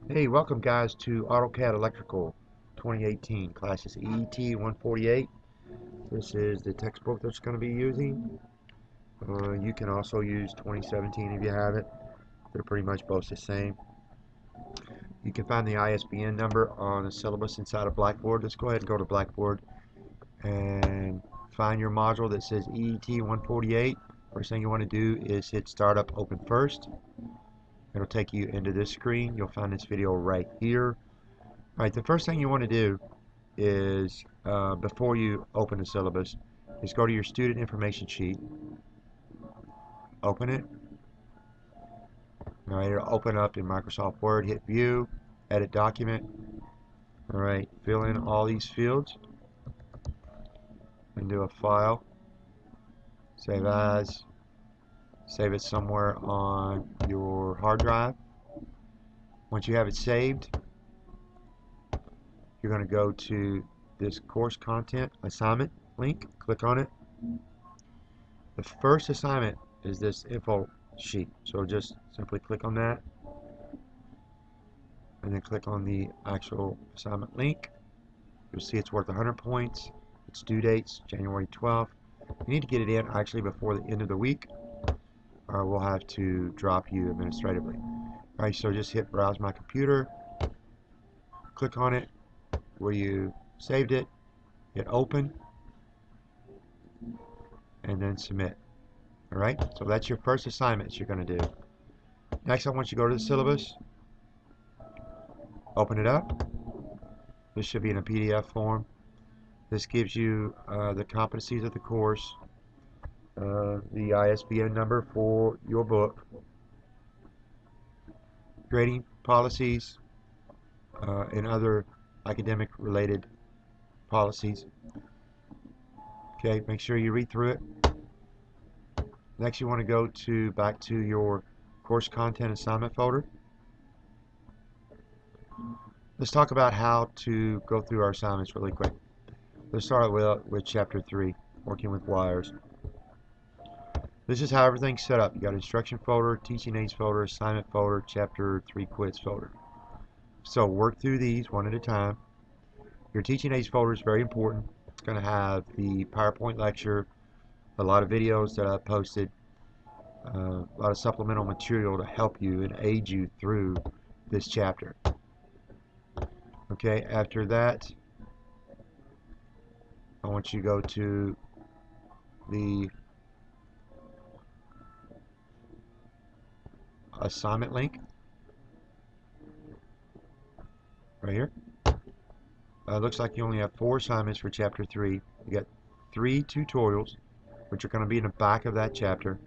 Hey, welcome guys to AutoCAD Electrical 2018, classes ET 148. This is the textbook that's going to be using. You can also use 2017 if you have it. They're pretty much both the same. You can find the ISBN number on the syllabus inside of Blackboard. Let's go ahead and go to Blackboard and find your module that says ET 148. First thing you want to do is hit Startup Open First. It'll take you into this screen. You'll find this video right here. Alright, the first thing you want to do is, before you open the syllabus, is go to your student information sheet, open it. Alright, it'll open up in Microsoft Word, hit View, Edit Document. Alright, fill in all these fields, and do a file, save as, save it somewhere on your hard drive. Once you have it saved, you're going to go to this course content assignment link, click on it. The first assignment is this info sheet, so just simply click on that and then click on the actual assignment link. You'll see it's worth 100 points. Its due date's January 12th. You need to get it in actually before the end of the week, or we'll have to drop you administratively. Alright, so just hit browse my computer, click on it where you saved it, hit open, and then submit. Alright, so that's your first assignment you're going to do. Next, I want you to go to the syllabus, open it up. This should be in a PDF form. This gives you the competencies of the course, the ISBN number for your book, grading policies, and other academic related policies. Okay, make sure you read through it. Next, you want to go back to your course content assignment folder. Let's talk about how to go through our assignments really quick. Let's start with chapter 3, working with wires. This is how everything's set up. You got instruction folder, teaching aids folder, assignment folder, chapter 3 quiz folder. So work through these one at a time. Your teaching aids folder is very important. It's going to have the PowerPoint lecture, a lot of videos that I've posted, a lot of supplemental material to help you and aid you through this chapter. Okay, after that, I want you to go to the assignment link right here. Looks like you only have 4 assignments for chapter 3. You got 3 tutorials, which are going to be in the back of that chapter.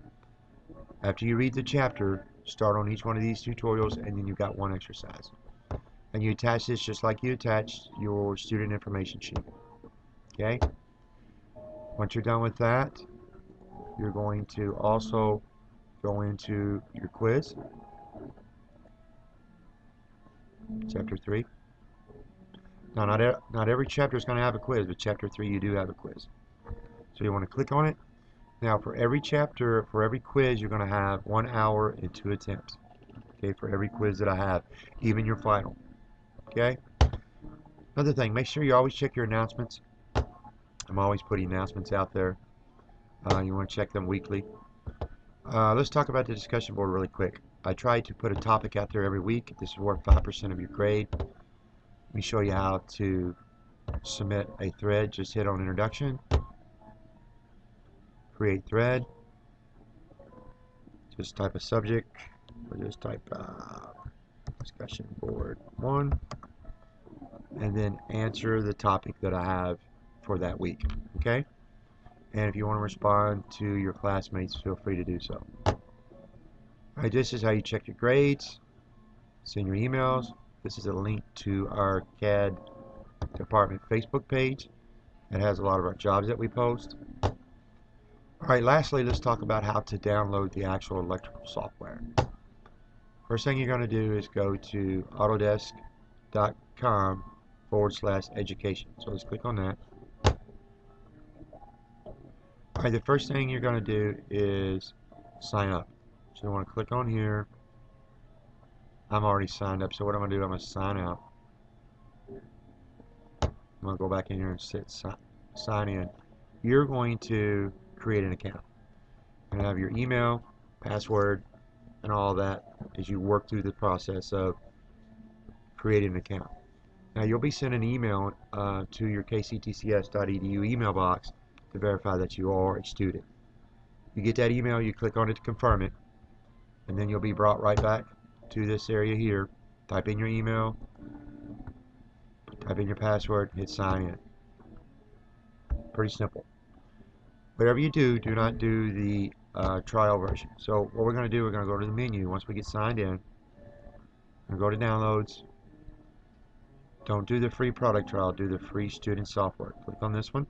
After you read the chapter, start on each one of these tutorials, and then you've got 1 exercise. And you attach this just like you attached your student information sheet. Okay? Once you're done with that, you're going to also go into your quiz, chapter 3. Now, not every chapter is going to have a quiz, but chapter 3 you do have a quiz. So you want to click on it. Now, for every chapter, for every quiz, you're going to have 1 hour and 2 attempts. Okay, for every quiz that I have, even your final. Okay? Another thing, make sure you always check your announcements. I'm always putting announcements out there. You want to check them weekly. Let's talk about the discussion board really quick. I try to put a topic out there every week. This is worth 5% of your grade. Let me show you how to submit a thread. Just hit on Introduction, Create Thread. Just type a subject, or just type Discussion Board 1, and then answer the topic that I have for that week. Okay? And if you want to respond to your classmates, feel free to do so. Alright, this is how you check your grades, send your emails. This is a link to our CAD department Facebook page. It has a lot of our jobs that we post. Alright, lastly, let's talk about how to download the actual electrical software. First thing you're going to do is go to autodesk.com/education. So let's click on that. Alright, the first thing you're going to do is sign up. So you want to click on here, I'm already signed up, so what I'm going to do, I'm going to sign out. I'm going to go back in here and sign in. You're going to create an account. You're going to have your email, password, and all that as you work through the process of creating an account. Now you'll be sent an email to your kctcs.edu email box to verify that you are a student. You get that email, you click on it to confirm it, and then you'll be brought right back to this area here. Type in your email, type in your password, hit sign in. Pretty simple. Whatever you do, do not do the trial version. So what we're going to do, we're going to go to the menu. Once we get signed in, we're going to go to downloads. Don't do the free product trial, do the free student software. Click on this one.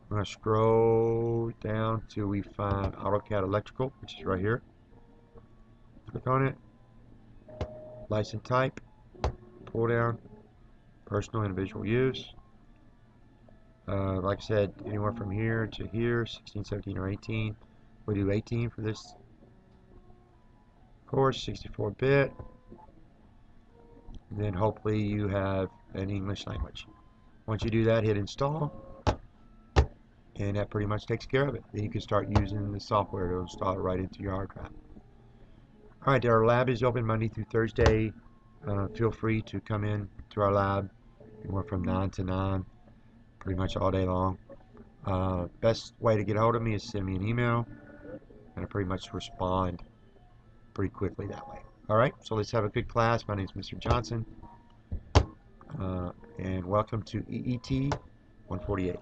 We're going to scroll down till we find AutoCAD Electrical, which is right here. Click on it. License type. Pull down. Personal individual use. Like I said, anywhere from here to here, 16, 17, or 18. We'll do 18 for this course, 64-bit. Then hopefully you have an English language. Once you do that, hit install, and that pretty much takes care of it. Then you can start using the software to install it right into your hard drive. Alright, our lab is open Monday through Thursday. Feel free to come in to our lab anywhere from 9 to 9, pretty much all day long. Best way to get a hold of me is send me an email, and I pretty much respond pretty quickly that way. Alright, so let's have a good class. My name is Mr. Johnson, and welcome to EET 148.